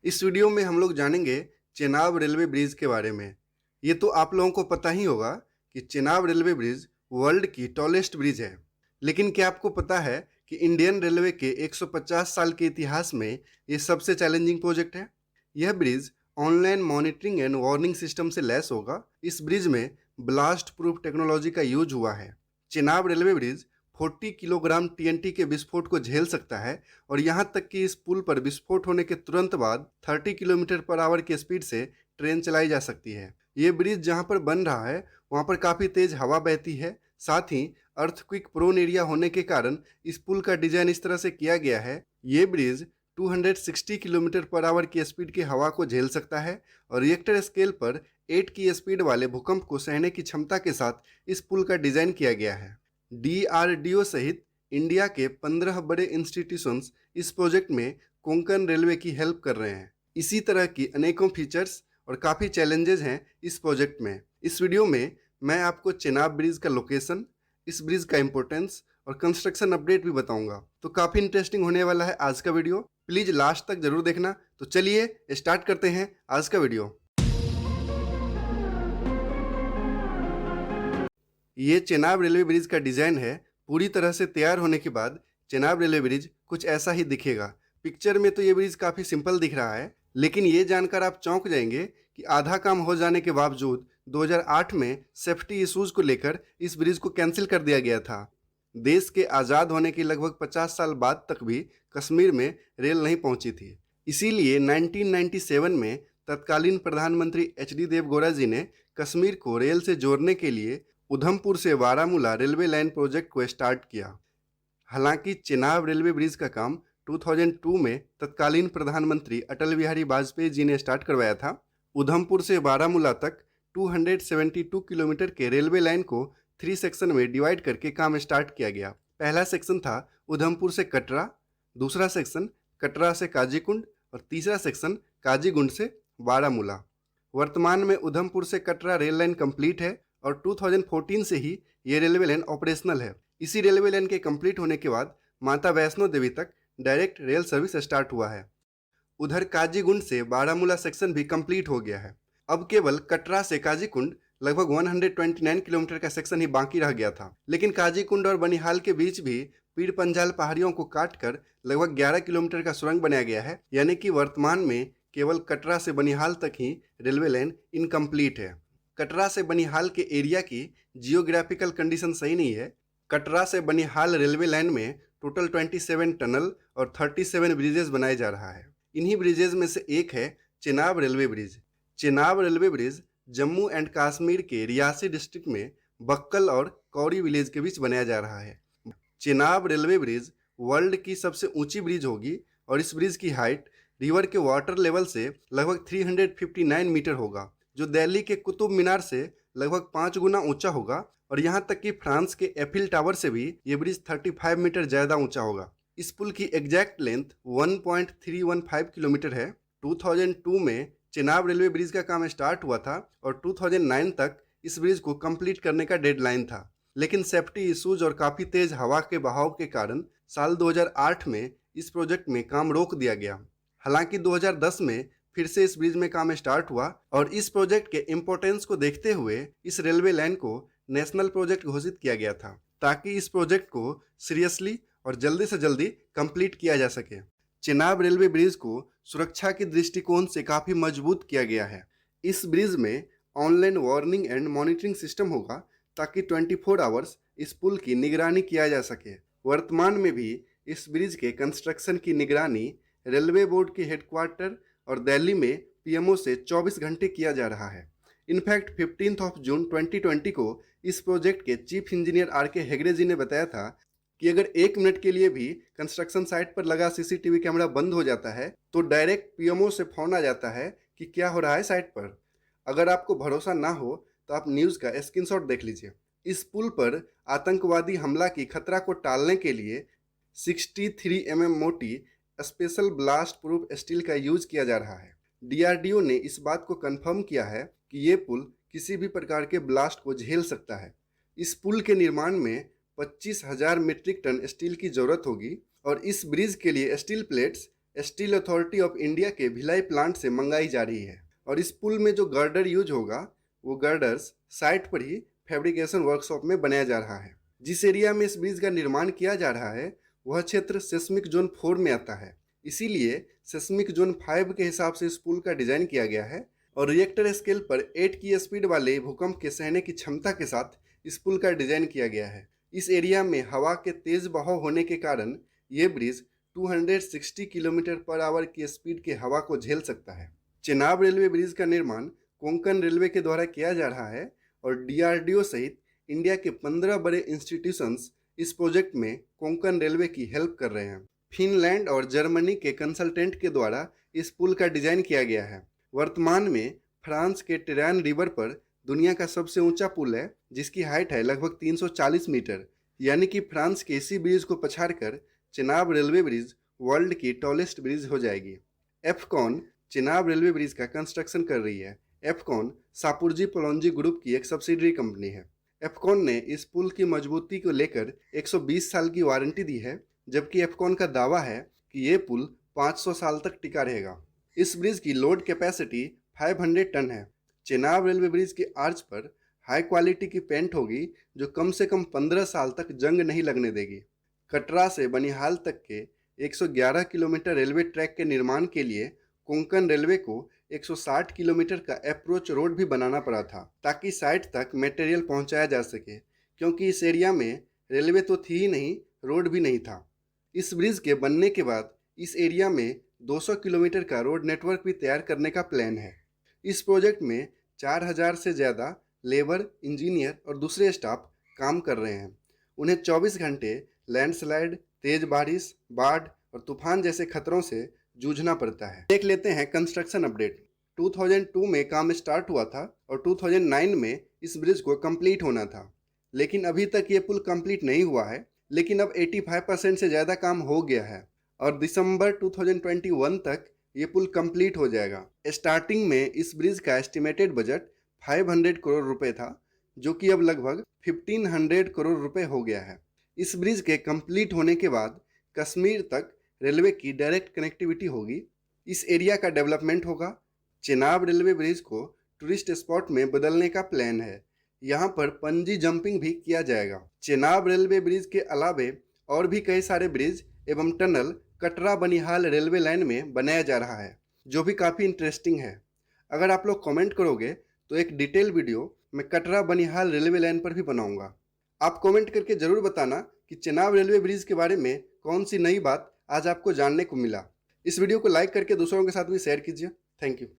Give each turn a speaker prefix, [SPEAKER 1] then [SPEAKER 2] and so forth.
[SPEAKER 1] इस वीडियो में हम लोग जानेंगे चेनाब रेलवे ब्रिज के बारे में। ये तो आप लोगों को पता ही होगा कि चेनाब रेलवे ब्रिज वर्ल्ड की टॉलेस्ट ब्रिज है। लेकिन क्या आपको पता है कि इंडियन रेलवे के 150 साल के इतिहास में ये सबसे चैलेंजिंग प्रोजेक्ट है। यह bridge online monitoring and warning system से लैस होगा। इस ब्रिज में ब्लास्ट प्रूफ टेक्नोलॉजी का यूज हुआ है। Chenab railway bridge 40 kilogram TNT के विस्फोट को झेल सकता है और यहां तक कि इस पुल पर विस्फोट होने के तुरंत बाद 30 किलोमीटर पर आवर की स्पीड से ट्रेन चलाई जा सकती है। ये ब्रिज जहां पर बन रहा है वहां पर काफ़ी तेज हवा बहती है। साथ ही अर्थक्वेक प्रोन एरिया होने के कारण इस पुल का डिजाइन इस तरह से किया गया है। ये ब्रिज 260 किलोमीटर पर आवर की स्पीड की हवा को झेल सकता है और रिएक्टर स्केल पर 8 की स्पीड वाले भूकंप को सहने की क्षमता के साथ इस पुल का डिजाइन किया गया है। डीआरडीओ सहित इंडिया के 15 बड़े इंस्टीट्यूशंस इस प्रोजेक्ट में कोंकण रेलवे की हेल्प कर रहे हैं। इसी तरह की अनेकों फीचर्स और काफ़ी चैलेंजेस हैं इस प्रोजेक्ट में। इस वीडियो में मैं आपको चेनाब ब्रिज का लोकेशन, इस ब्रिज का इंपॉर्टेंस और कंस्ट्रक्शन अपडेट भी बताऊंगा। तो काफ़ी इंटरेस्टिंग होने वाला है आज का वीडियो। प्लीज़ लास्ट तक जरूर देखना। तो चलिए स्टार्ट करते हैं आज का वीडियो। ये चेनाब रेलवे ब्रिज का डिज़ाइन है। पूरी तरह से तैयार होने के बाद चेनाब रेलवे ब्रिज कुछ ऐसा ही दिखेगा। पिक्चर में तो ये ब्रिज काफ़ी सिंपल दिख रहा है, लेकिन ये जानकर आप चौंक जाएंगे कि आधा काम हो जाने के बावजूद 2008 में सेफ्टी इश्यूज को लेकर इस ब्रिज को कैंसिल कर दिया गया था। देश के आज़ाद होने के लगभग 50 साल बाद तक भी कश्मीर में रेल नहीं पहुंची थी। इसीलिए 1997 में तत्कालीन प्रधानमंत्री एच.डी. देवगौड़ा जी ने कश्मीर को रेल से जोड़ने के लिए उधमपुर से बारामूला रेलवे लाइन प्रोजेक्ट को स्टार्ट किया। हालांकि चेनाब रेलवे ब्रिज का काम 2002 में तत्कालीन प्रधानमंत्री अटल बिहारी वाजपेयी जी ने स्टार्ट करवाया था। उधमपुर से बारामूला तक 272 किलोमीटर के रेलवे लाइन को 3 सेक्शन में डिवाइड करके काम स्टार्ट किया गया। पहला सेक्शन था उधमपुर से कटरा, दूसरा सेक्शन कटरा से काजीकुंड और तीसरा सेक्शन काजीगुंड से बारामूला। वर्तमान में उधमपुर से कटरा रेल लाइन कंप्लीट है और 2014 से ही ये रेलवे लाइन ऑपरेशनल है। इसी रेलवे लाइन के कंप्लीट होने के बाद माता वैष्णो देवी तक डायरेक्ट रेल सर्विस स्टार्ट हुआ है। उधर काजीगुंड से बारामूला सेक्शन भी कंप्लीट हो गया है। अब केवल कटरा से काजीकुंड लगभग 129 किलोमीटर का सेक्शन ही बाकी रह गया था। लेकिन काजीकुंड और बनिहाल के बीच भी पीर पंजाल पहाड़ियों को काटकर लगभग 11 किलोमीटर का सुरंग बनाया गया है। यानी कि वर्तमान में केवल कटरा से बनिहाल तक ही रेलवे लाइन इनकम्प्लीट है। कटरा से बनिहाल के एरिया की जियोग्राफिकल कंडीशन सही नहीं है। कटरा से बनिहाल रेलवे लाइन में टोटल 27 टनल और 37 ब्रिजेज बनाए जा रहा है। इन्हीं ब्रिजेज में से एक है Chenab railway bridge. Chenab railway bridge Jammu and Kashmir के रियासी डिस्ट्रिक्ट में बक्कल और कौरी विलेज के बीच बनाया जा रहा है। चेनाब रेलवे ब्रिज वर्ल्ड की सबसे ऊंची ब्रिज होगी और इस ब्रिज की हाइट रिवर के वाटर लेवल से लगभग 359 मीटर होगा, जो दिल्ली के कुतुब मीनार से लगभग 5 गुना ऊंचा होगा। और यहाँ तक कि फ्रांस के एफिल टावर से भी ये ब्रिज 35 मीटर ज़्यादा ऊंचा होगा। इस पुल की एग्जैक्ट लेंथ 1.315 किलोमीटर है। 2002 में चेनाब रेलवे ब्रिज का काम स्टार्ट हुआ था और 2009 तक इस ब्रिज को कंप्लीट करने का डेडलाइन था। लेकिन सेफ्टी इश्यूज और काफ़ी तेज हवा के बहाव के कारण साल 2008 में इस प्रोजेक्ट में काम रोक दिया गया। हालांकि 2010 में फिर से इस ब्रिज में काम स्टार्ट हुआ और इस प्रोजेक्ट के इम्पोर्टेंस को देखते हुए इस रेलवे लाइन को नेशनल प्रोजेक्ट घोषित किया गया था, ताकि इस प्रोजेक्ट को सीरियसली और जल्दी से जल्दी कंप्लीट किया जा सके। चेनाब रेलवे ब्रिज को सुरक्षा के दृष्टिकोण से काफ़ी मजबूत किया गया है। इस ब्रिज में online warning and monitoring system होगा, ताकि 24 आवर्स इस पुल की निगरानी किया जा सके। वर्तमान में भी इस ब्रिज के कंस्ट्रक्शन की निगरानी रेलवे बोर्ड के हेडक्वार्टर और दिल्ली में पीएमओ से 24 घंटे किया जा रहा है। इनफैक्ट 15 जून 2020 को इस प्रोजेक्ट के चीफ इंजीनियर आर.के. हेगड़े जी ने बताया था कि अगर 1 मिनट के लिए भी कंस्ट्रक्शन साइट पर लगा सीसीटीवी कैमरा बंद हो जाता है तो डायरेक्ट पीएमओ से फोन आ जाता है कि क्या हो रहा है साइट पर। अगर आपको भरोसा ना हो तो आप न्यूज़ का स्क्रीनशॉट देख लीजिए। इस पुल पर आतंकवादी हमला की खतरा को टालने के लिए 63 मोटी स्पेशल ब्लास्ट प्रूफ स्टील का यूज किया जा रहा है। डीआरडीओ ने इस बात को कंफर्म किया है कि ये पुल किसी भी प्रकार के ब्लास्ट को झेल सकता है। इस पुल के निर्माण में 25,000 मीट्रिक टन स्टील की जरूरत होगी और इस ब्रिज के लिए steel plates steel authority of India के भिलाई प्लांट से मंगाई जा रही है। और इस पुल में जो गर्डर यूज होगा वो गर्डर्स साइट पर ही फैब्रिकेशन वर्कशॉप में बनाया जा रहा है। जिस एरिया में इस ब्रिज का निर्माण किया जा रहा है वह क्षेत्र सेस्मिक जोन 4 में आता है, इसीलिए सेस्मिक जोन 5 के हिसाब से इस पुल का डिजाइन किया गया है। और रिएक्टर स्केल पर 8 की स्पीड वाले भूकंप के सहने की क्षमता के साथ इस पुल का डिजाइन किया गया है। इस एरिया में हवा के तेज बहाव होने के कारण ये ब्रिज 260 किलोमीटर पर आवर की स्पीड के हवा को झेल सकता है। चेनाब रेलवे ब्रिज का निर्माण कोंकण रेलवे के द्वारा किया जा रहा है और डीआरडीओ सहित इंडिया के 15 बड़े इंस्टीट्यूशंस इस प्रोजेक्ट में कोंकण रेलवे की हेल्प कर रहे हैं। फिनलैंड और जर्मनी के कंसल्टेंट के द्वारा इस पुल का डिजाइन किया गया है। वर्तमान में फ्रांस के टिरान रिवर पर दुनिया का सबसे ऊंचा पुल है, जिसकी हाइट है लगभग 340 मीटर। यानी कि फ्रांस के इसी ब्रिज को पछाड़कर चेनाब रेलवे ब्रिज वर्ल्ड की टॉलेस्ट ब्रिज हो जाएगी। एफकॉन चेनाब रेलवे ब्रिज का कंस्ट्रक्शन कर रही है। एफकॉन सापुरजी पोलोंजी ग्रुप की एक सब्सिडरी कंपनी है। एफकॉन ने इस पुल की मजबूती को लेकर 120 साल की वारंटी दी है, जबकि एफकॉन का दावा है कि ये पुल 500 साल तक टिका रहेगा। इस ब्रिज की लोड कैपेसिटी 500 टन है। चेनाब रेलवे ब्रिज के आर्च पर हाई क्वालिटी की पेंट होगी जो कम से कम 15 साल तक जंग नहीं लगने देगी। कटरा से बनिहाल तक के 111 किलोमीटर रेलवे ट्रैक के निर्माण के लिए कोंकण रेलवे को 160 किलोमीटर का अप्रोच रोड भी बनाना पड़ा था, ताकि साइट तक मटेरियल पहुंचाया जा सके, क्योंकि इस एरिया में रेलवे तो थी ही नहीं, रोड भी नहीं था। इस ब्रिज के बनने के बाद इस एरिया में 200 किलोमीटर का रोड नेटवर्क भी तैयार करने का प्लान है। इस प्रोजेक्ट में 4000 से ज़्यादा लेबर, इंजीनियर और दूसरे स्टाफ काम कर रहे हैं। उन्हें 24 घंटे लैंडस्लाइड, तेज बारिश, बाढ़ और तूफान जैसे खतरों से जूझना पड़ता है। देख लेते हैं कंस्ट्रक्शन अपडेट। 2002 में काम स्टार्ट हुआ था और 2009 में इस ब्रिज को कंप्लीट होना था, लेकिन अभी तक ये पुल कंप्लीट नहीं हुआ है। लेकिन अब 85% से ज़्यादा काम हो गया है और दिसंबर 2021 तक ये पुल कंप्लीट हो जाएगा। स्टार्टिंग में इस ब्रिज का एस्टिमेटेड बजट 500 करोड़ रुपए था, जो कि अब लगभग 1500 करोड़ रुपए हो गया है। इस ब्रिज के कंप्लीट होने के बाद कश्मीर तक रेलवे की डायरेक्ट कनेक्टिविटी होगी। इस एरिया का डेवलपमेंट होगा। चेनाब रेलवे ब्रिज को टूरिस्ट स्पॉट में बदलने का प्लान है। यहाँ पर पंजी जंपिंग भी किया जाएगा। चेनाब रेलवे ब्रिज के अलावे और भी कई सारे ब्रिज एवं tunnel Katra Banihal railway line में बनाया जा रहा है, जो भी काफ़ी इंटरेस्टिंग है। अगर आप लोग कमेंट करोगे तो एक डिटेल वीडियो मैं कटरा बनिहाल रेलवे लाइन पर भी बनाऊंगा। आप कमेंट करके ज़रूर बताना कि चेनाब रेलवे ब्रिज के बारे में कौन सी नई बात आज आपको जानने को मिला। इस वीडियो को लाइक करके दूसरों के साथ भी शेयर कीजिए। Thank you.